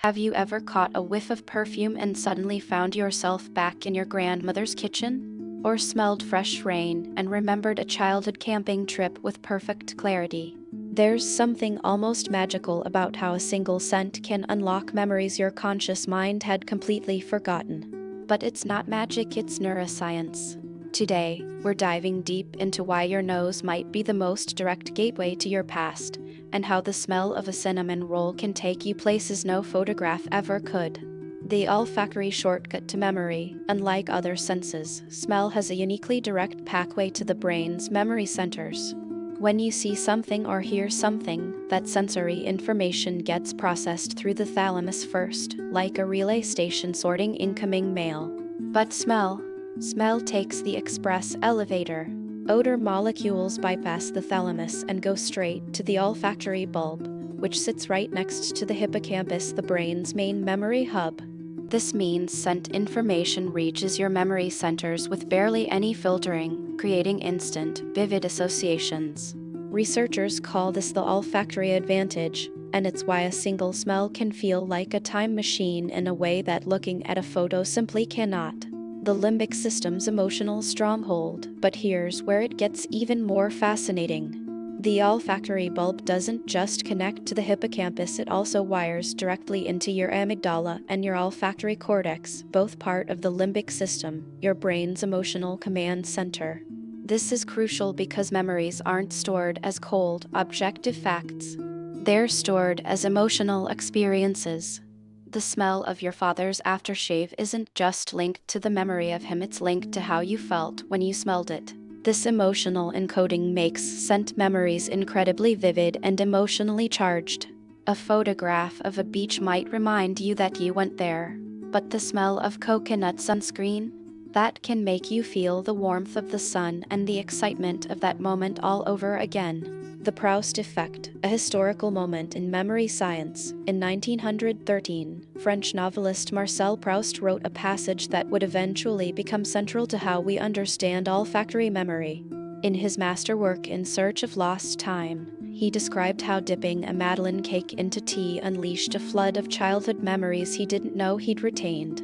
Have you ever caught a whiff of perfume and suddenly found yourself back in your grandmother's kitchen? Or smelled fresh rain and remembered a childhood camping trip with perfect clarity? There's something almost magical about how a single scent can unlock memories your conscious mind had completely forgotten. But it's not magic, it's neuroscience. Today, we're diving deep into why your nose might be the most direct gateway to your past, and how the smell of a cinnamon roll can take you places no photograph ever could. The olfactory shortcut to memory, unlike other senses, smell has a uniquely direct pathway to the brain's memory centers. When you see something or hear something, that sensory information gets processed through the thalamus first, like a relay station sorting incoming mail. But smell takes the express elevator. Odor molecules bypass the thalamus and go straight to the olfactory bulb, which sits right next to the hippocampus, the brain's main memory hub. This means scent information reaches your memory centers with barely any filtering, creating instant, vivid associations. Researchers call this the olfactory advantage, and it's why a single smell can feel like a time machine in a way that looking at a photo simply cannot. The limbic system's emotional stronghold, but here's where it gets even more fascinating. The olfactory bulb doesn't just connect to the hippocampus, it also wires directly into your amygdala and your olfactory cortex, both part of the limbic system, your brain's emotional command center. This is crucial because memories aren't stored as cold, objective facts. They're stored as emotional experiences. The smell of your father's aftershave isn't just linked to the memory of him, it's linked to how you felt when you smelled it. This emotional encoding makes scent memories incredibly vivid and emotionally charged. A photograph of a beach might remind you that you went there, but the smell of coconut sunscreen? That can make you feel the warmth of the sun and the excitement of that moment all over again. The Proust Effect, a historical moment in memory science. In 1913, French novelist Marcel Proust wrote a passage that would eventually become central to how we understand olfactory memory. In his masterwork In Search of Lost Time, he described how dipping a Madeleine cake into tea unleashed a flood of childhood memories he didn't know he'd retained.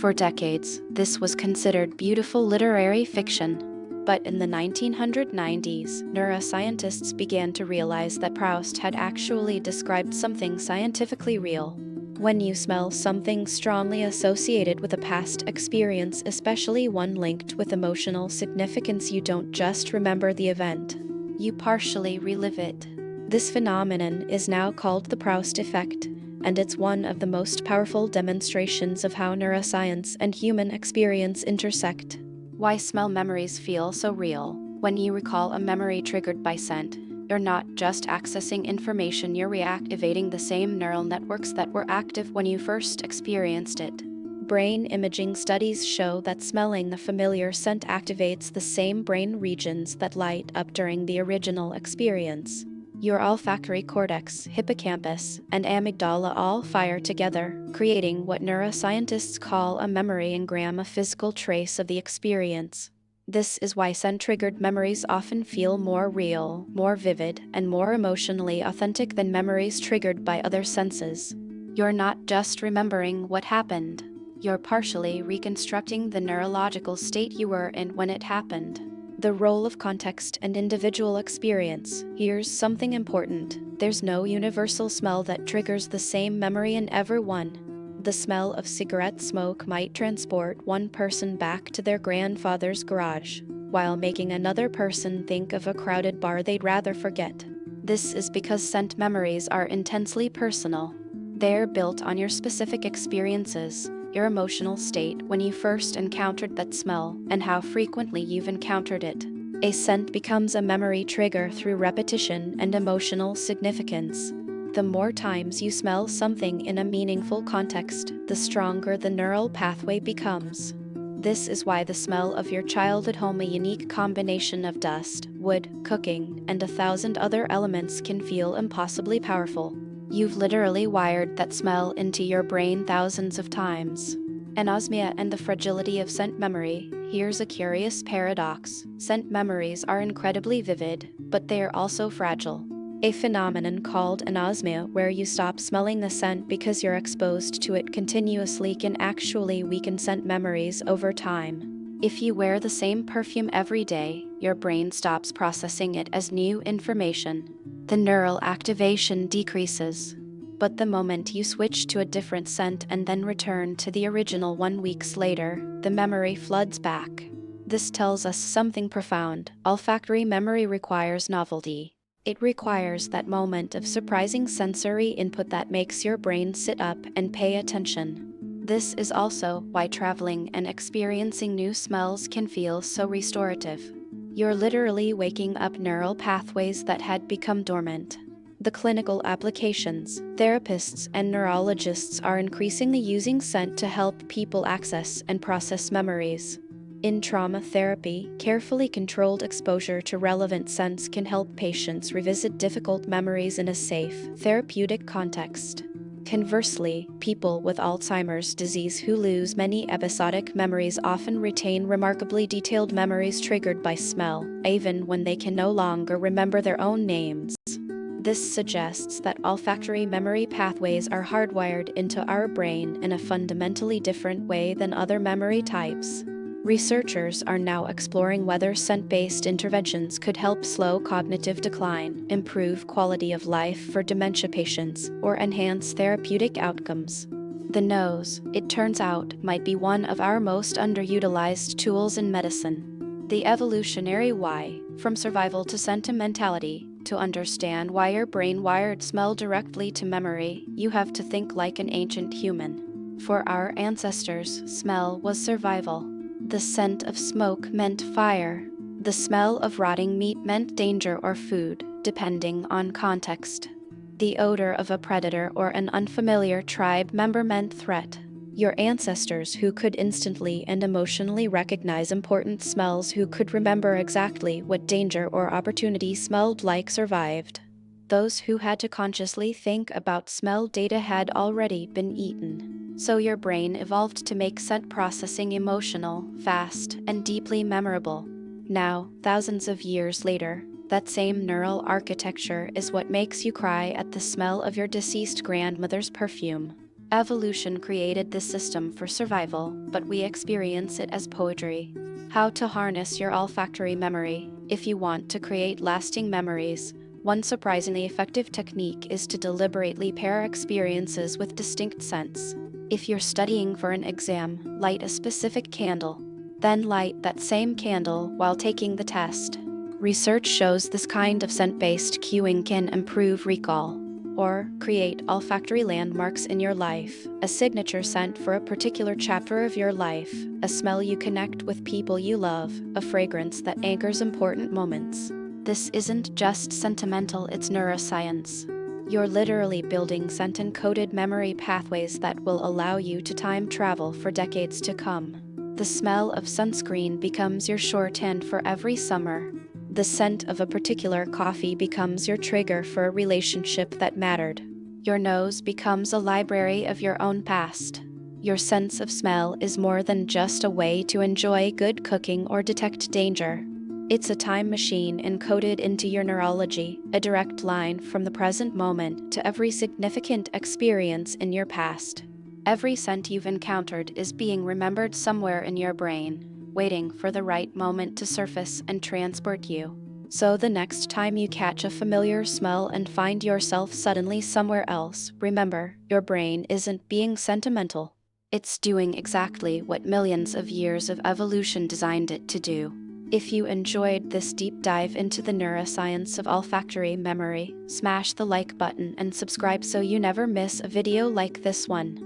For decades, this was considered beautiful literary fiction. But in the 1990s, neuroscientists began to realize that Proust had actually described something scientifically real. When you smell something strongly associated with a past experience, especially one linked with emotional significance, you don't just remember the event, you partially relive it. This phenomenon is now called the Proust Effect, and it's one of the most powerful demonstrations of how neuroscience and human experience intersect. Why smell memories feel so real? When you recall a memory triggered by scent, you're not just accessing information, you're reactivating the same neural networks that were active when you first experienced it. Brain imaging studies show that smelling a familiar scent activates the same brain regions that light up during the original experience. Your olfactory cortex, hippocampus, and amygdala all fire together, creating what neuroscientists call a memory engram, a physical trace of the experience. This is why scent-triggered memories often feel more real, more vivid, and more emotionally authentic than memories triggered by other senses. You're not just remembering what happened. You're partially reconstructing the neurological state you were in when it happened. The role of context and individual experience. Here's something important. There's no universal smell that triggers the same memory in everyone. The smell of cigarette smoke might transport one person back to their grandfather's garage, while making another person think of a crowded bar they'd rather forget. This is because scent memories are intensely personal. They're built on your specific experiences, your emotional state when you first encountered that smell, and how frequently you've encountered it. A scent becomes a memory trigger through repetition and emotional significance. The more times you smell something in a meaningful context, the stronger the neural pathway becomes. This is why the smell of your childhood home, a unique combination of dust, wood, cooking, and 1,000 other elements, can feel impossibly powerful. You've literally wired that smell into your brain thousands of times. Anosmia and the fragility of scent memory. Here's a curious paradox. Scent memories are incredibly vivid, but they are also fragile. a phenomenon called anosmia, where you stop smelling the scent because you're exposed to it continuously, can actually weaken scent memories over time. If you wear the same perfume every day, your brain stops processing it as new information. The neural activation decreases. But the moment you switch to a different scent and then return to the original one weeks later, the memory floods back. This tells us something profound. Olfactory memory requires novelty. It requires that moment of surprising sensory input that makes your brain sit up and pay attention. This is also why traveling and experiencing new smells can feel so restorative. You're literally waking up neural pathways that had become dormant. The clinical applications. Therapists and neurologists are increasingly using scent to help people access and process memories. In trauma therapy, carefully controlled exposure to relevant scents can help patients revisit difficult memories in a safe, therapeutic context. Conversely, people with Alzheimer's disease who lose many episodic memories often retain remarkably detailed memories triggered by smell, even when they can no longer remember their own names. This suggests that olfactory memory pathways are hardwired into our brain in a fundamentally different way than other memory types. Researchers are now exploring whether scent-based interventions could help slow cognitive decline, improve quality of life for dementia patients, or enhance therapeutic outcomes. The nose, it turns out, might be one of our most underutilized tools in medicine. The evolutionary why, from survival to sentimentality. To understand why your brain wired smell directly to memory, you have to think like an ancient human. For our ancestors, smell was survival. The scent of smoke meant fire. The smell of rotting meat meant danger or food, depending on context. The odor of a predator or an unfamiliar tribe member meant threat. Your ancestors who could instantly and emotionally recognize important smells, who could remember exactly what danger or opportunity smelled like, survived. Those who had to consciously think about smell data had already been eaten. So your brain evolved to make scent processing emotional, fast, and deeply memorable. Now, thousands of years later, that same neural architecture is what makes you cry at the smell of your deceased grandmother's perfume. Evolution created this system for survival, but we experience it as poetry. How to harness your olfactory memory. If you want to create lasting memories, one surprisingly effective technique is to deliberately pair experiences with distinct scents. If you're studying for an exam, light a specific candle. Then light that same candle while taking the test. Research shows this kind of scent-based cueing can improve recall. Or create olfactory landmarks in your life, a signature scent for a particular chapter of your life, a smell you connect with people you love, a fragrance that anchors important moments. This isn't just sentimental, it's neuroscience. You're literally building scent-encoded memory pathways that will allow you to time travel for decades to come. The smell of sunscreen becomes your shorthand for every summer. The scent of a particular coffee becomes your trigger for a relationship that mattered. Your nose becomes a library of your own past. Your sense of smell is more than just a way to enjoy good cooking or detect danger. It's a time machine encoded into your neurology, a direct line from the present moment to every significant experience in your past. Every scent you've encountered is being remembered somewhere in your brain, waiting for the right moment to surface and transport you. So the next time you catch a familiar smell and find yourself suddenly somewhere else, remember, your brain isn't being sentimental. It's doing exactly what millions of years of evolution designed it to do. If you enjoyed this deep dive into the neuroscience of olfactory memory, smash the like button and subscribe so you never miss a video like this one.